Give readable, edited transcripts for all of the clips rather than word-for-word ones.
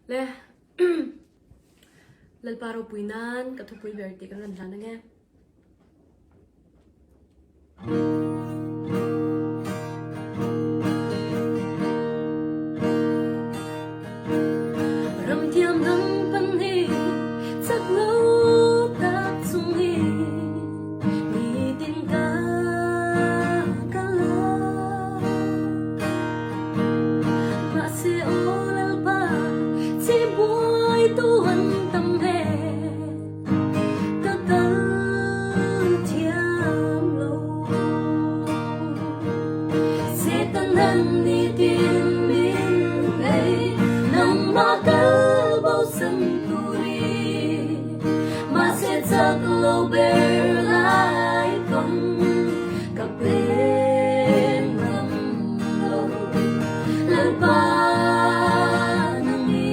Le lalparo puinan katupui verte kan ranjana nge ram tiam nam pan hi chắc lâu tak sung hi ni tin ka kala ma se olal ba si boy tuan tam he katal tiam lo se tanan ni tin min ai nam ma kal bao san turi ma se chắc lâu ber lai công cặp bên ngầm lâu lần ba nang ni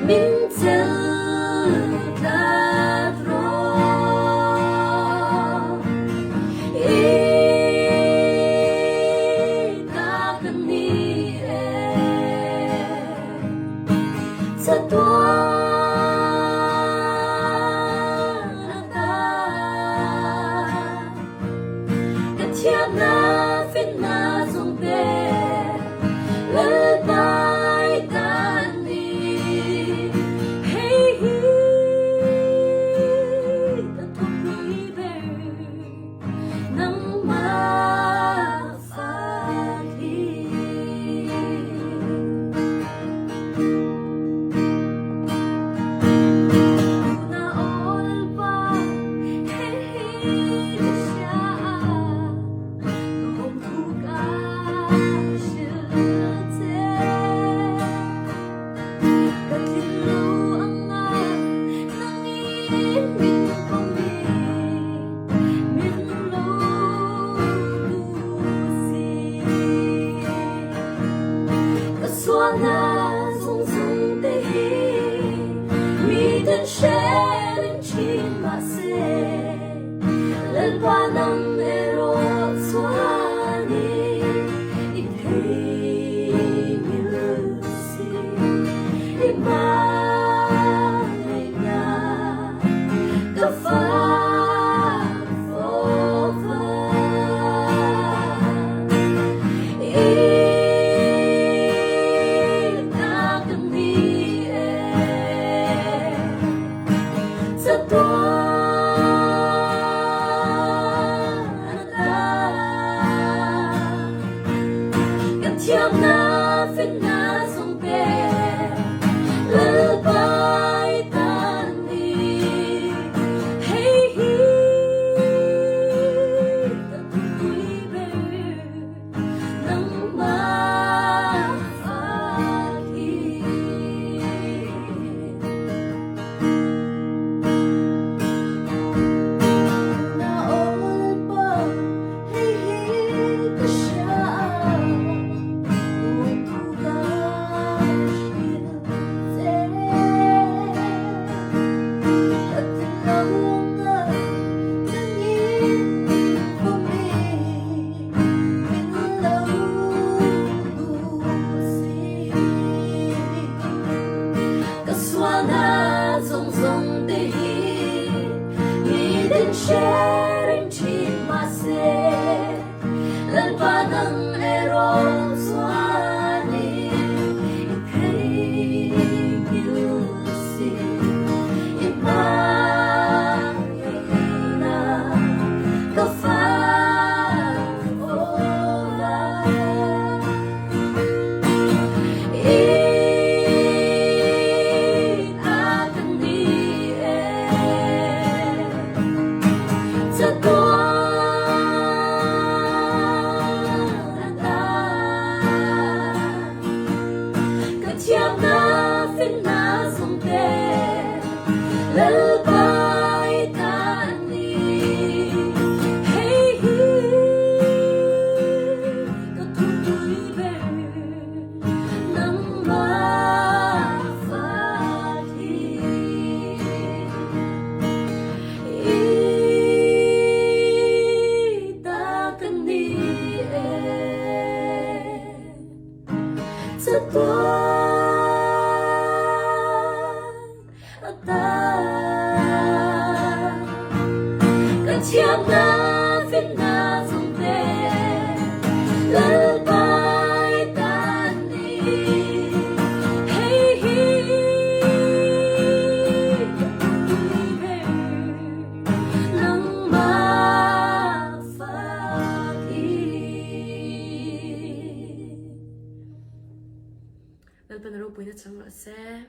min tel ta ro e ta kan ni sa tua na fin na zong be lal bai tan ni hey hi ta tu ni be nang ma fa hi na all pa hey hi sha Suana sung sung te hi mi den sharing chin ma se lal pa nam ero suani it hey mil si ima na ka fa Tiam na fin na song pe lal bai tan ni hey hi ta tui be nang ma fa hi na all pa hey hi ta sha Suana zong zong te hi mi den sharing chin ma se lal pa nang ero suani hey mil si ima na ka fa sa tua ka tiam na fin na song te lal bai tan ni hey hi ka tu tui be nang ma fa hi sa tua Thiam na Việt na dòng tê lỡ bay tan đi hey hi nắng ma pha Lalpan na rin po na siyang